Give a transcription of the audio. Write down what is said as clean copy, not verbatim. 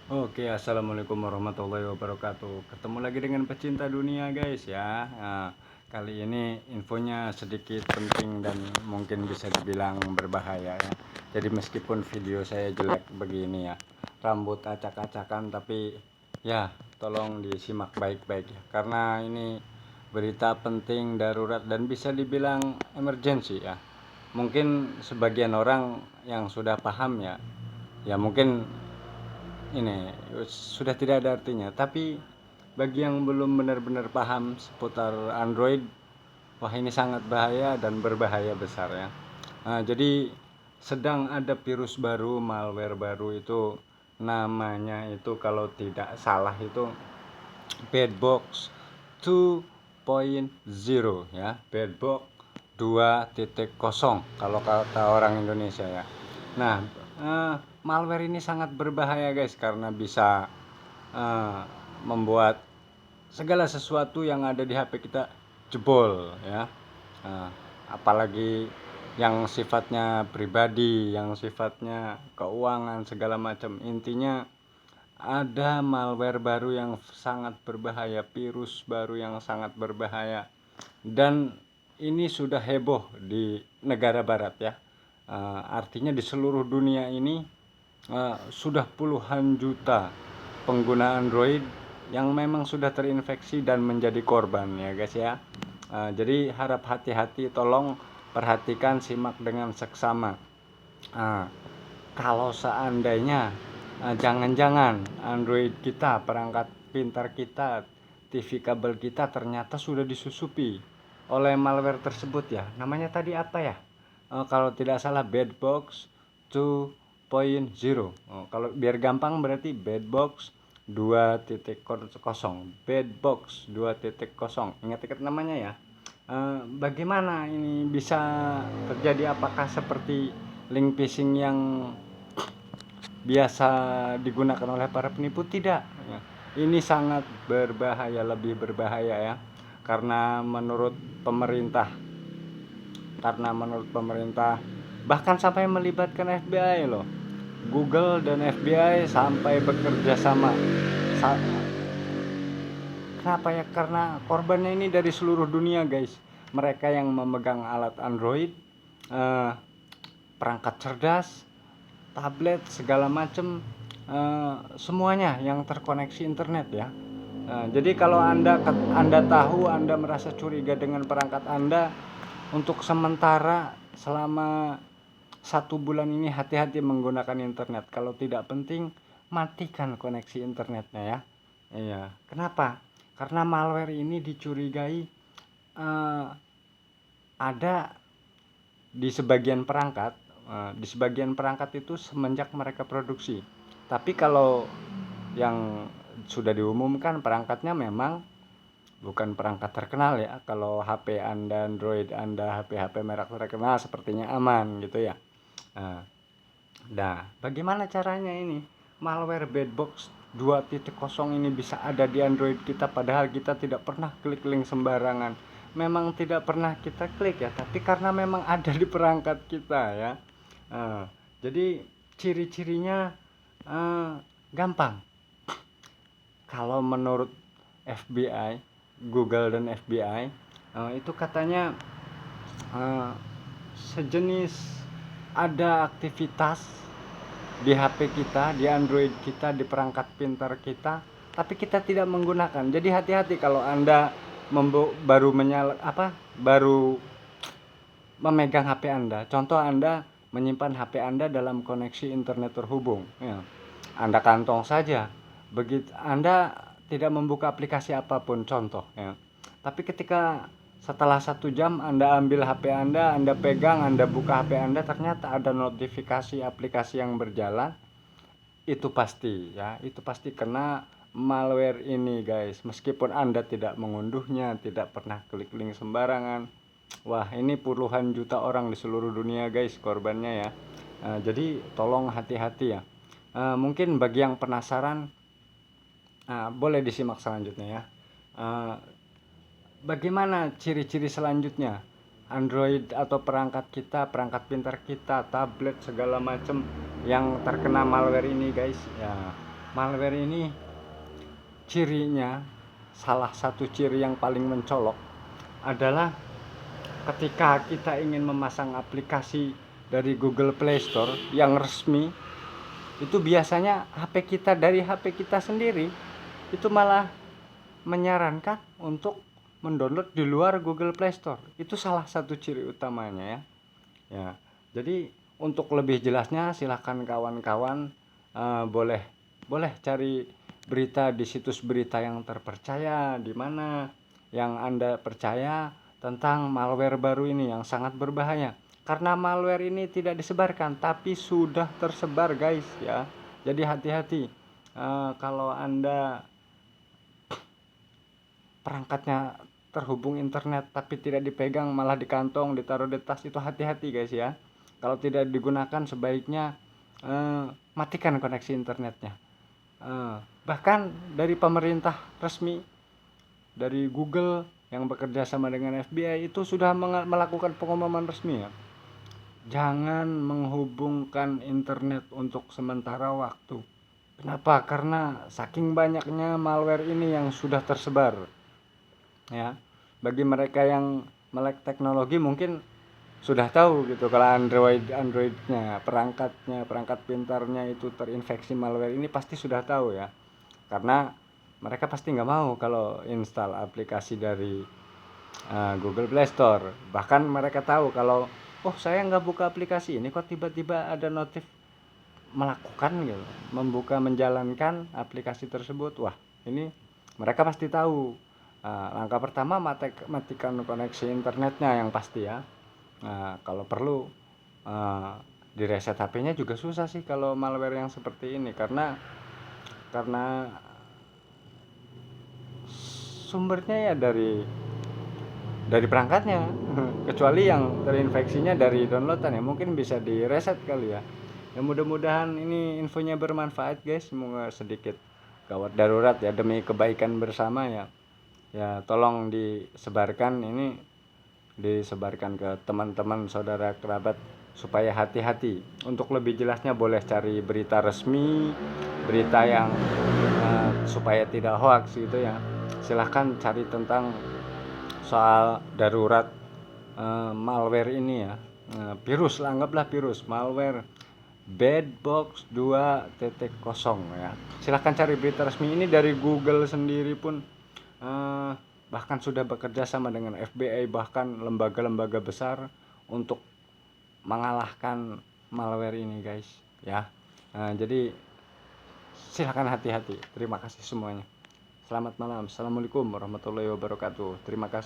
Oke, assalamualaikum warahmatullahi wabarakatuh. Ketemu lagi dengan pecinta dunia, guys ya. Nah, kali ini infonya sedikit penting dan mungkin bisa dibilang berbahaya ya. Jadi meskipun video saya jelek begini ya, rambut acak-acakan, tapi ya tolong disimak baik-baik ya. Karena ini berita penting, darurat dan bisa dibilang emergensi ya. Mungkin sebagian orang yang sudah paham ya, ya mungkin ini sudah tidak ada artinya, tapi bagi yang belum benar-benar paham seputar Android, wah ini sangat bahaya dan berbahaya besar ya. Nah, jadi sedang ada virus baru, malware baru, itu namanya itu kalau tidak salah itu Bedbox 2.0 ya, Bedbox 2.0 kalau kata orang Indonesia ya. Nah, malware ini sangat berbahaya guys, karena bisa eh, membuat segala sesuatu yang ada di HP kita jebol ya. Eh, Apalagi yang sifatnya pribadi, yang sifatnya keuangan segala macam. Intinya ada malware baru yang sangat berbahaya, virus baru yang sangat berbahaya, dan ini sudah heboh di negara barat ya. Artinya di seluruh dunia ini sudah puluhan juta pengguna Android yang memang sudah terinfeksi dan menjadi korban ya guys ya. Jadi harap hati-hati, tolong perhatikan, simak dengan seksama. Uh, Kalau seandainya jangan-jangan Android kita, perangkat pintar kita, TV kabel kita ternyata sudah disusupi oleh malware tersebut ya. Namanya tadi apa ya? Kalau tidak salah Bedbox 2.0. Kalau biar gampang berarti Bedbox 2.0. Bedbox 2.0. Ingat-ingat namanya ya. Bagaimana ini bisa terjadi? Apakah seperti link phishing yang biasa digunakan oleh para penipu? Tidak ya. Ini sangat berbahaya, lebih berbahaya ya, karena menurut pemerintah bahkan sampai melibatkan FBI loh. Google dan FBI sampai bekerja sama. Kenapa ya? Karena korbannya ini dari seluruh dunia guys. Mereka yang memegang alat Android, eh, perangkat cerdas, tablet segala macam, semuanya yang terkoneksi internet ya. Jadi kalau anda tahu, anda merasa curiga dengan perangkat anda, untuk sementara selama 1 bulan ini hati-hati menggunakan internet. Kalau tidak penting, matikan koneksi internetnya ya. Iya. Kenapa? Karena malware ini dicurigai ada di sebagian perangkat. Di sebagian perangkat itu semenjak mereka produksi. Tapi kalau yang sudah diumumkan perangkatnya memang bukan perangkat terkenal ya. Kalau HP Anda, Android Anda, HP-HP merek terkenal sepertinya aman gitu ya. Nah, bagaimana caranya ini? Malware Bedbox 2.0 ini bisa ada di Android kita padahal kita tidak pernah klik link sembarangan. Memang tidak pernah kita klik ya, tapi karena memang ada di perangkat kita ya. Jadi ciri-cirinya gampang. Kalau menurut FBI, Google dan FBI, itu katanya sejenis ada aktivitas di HP kita, di Android kita, di perangkat pintar kita, tapi kita tidak menggunakan. Jadi hati-hati kalau Anda baru memegang HP Anda. Contoh, Anda menyimpan HP Anda dalam koneksi internet terhubung ya. Anda kantong saja. Begitu Anda tidak membuka aplikasi apapun, contoh ya. Tapi ketika setelah 1 jam Anda ambil HP Anda pegang, Anda buka HP Anda, ternyata ada notifikasi aplikasi yang berjalan, itu pasti ya, itu pasti kena malware ini guys. Meskipun Anda tidak mengunduhnya, tidak pernah klik link sembarangan, wah ini puluhan juta orang di seluruh dunia guys korbannya ya. Jadi tolong hati-hati ya. Mungkin bagi yang penasaran, boleh disimak selanjutnya ya. Bagaimana ciri-ciri selanjutnya Android atau perangkat kita, perangkat pintar kita, tablet segala macam yang terkena malware ini guys ya. malware ini cirinya, salah satu ciri yang paling mencolok adalah ketika kita ingin memasang aplikasi dari Google Play Store yang resmi, itu biasanya dari HP kita sendiri itu malah menyarankan untuk mendownload di luar Google Play Store. Itu salah satu ciri utamanya ya. Ya, jadi untuk lebih jelasnya silahkan kawan-kawan boleh cari berita di situs berita yang terpercaya, di mana yang Anda percaya tentang malware baru ini yang sangat berbahaya. Karena malware ini tidak disebarkan tapi sudah tersebar guys ya. Jadi hati-hati kalau Anda perangkatnya terhubung internet tapi tidak dipegang, malah di kantong, ditaruh di tas, itu hati-hati guys ya. Kalau tidak digunakan sebaiknya matikan koneksi internetnya. Bahkan dari pemerintah resmi, dari Google yang bekerja sama dengan FBI itu sudah melakukan pengumuman resmi ya. Jangan menghubungkan internet untuk sementara waktu. Kenapa? Karena saking banyaknya malware ini yang sudah tersebar. Ya, bagi mereka yang melek teknologi mungkin sudah tahu gitu kalau Androidnya, perangkat pintarnya itu terinfeksi malware ini pasti sudah tahu ya. Karena mereka pasti nggak mau kalau install aplikasi dari Google Play Store. Bahkan mereka tahu kalau saya nggak buka aplikasi ini kok tiba-tiba ada notif melakukan gitu, menjalankan aplikasi tersebut. Wah, ini mereka pasti tahu. Langkah pertama matikan koneksi internetnya yang pasti ya. Kalau perlu di reset HP-nya juga susah sih kalau malware yang seperti ini, karena sumbernya ya dari perangkatnya. Kecuali yang terinfeksinya dari downloadan ya, mungkin bisa di reset kali ya. Ya mudah-mudahan ini infonya bermanfaat guys, semoga sedikit gawat darurat ya demi kebaikan bersama ya. Ya tolong disebarkan ke teman-teman, saudara, kerabat supaya hati-hati. Untuk lebih jelasnya boleh cari berita resmi, berita yang supaya tidak hoax gitu ya. Silahkan cari tentang soal darurat malware ini ya. Virus, anggaplah virus, malware Bedbox 2.0 ya. Silahkan cari berita resmi ini dari Google sendiri pun bahkan sudah bekerja sama dengan FBI, bahkan lembaga-lembaga besar untuk mengalahkan malware ini guys ya. Jadi silahkan hati-hati. Terima kasih semuanya. Selamat malam. Assalamualaikum warahmatullahi wabarakatuh. Terima kasih.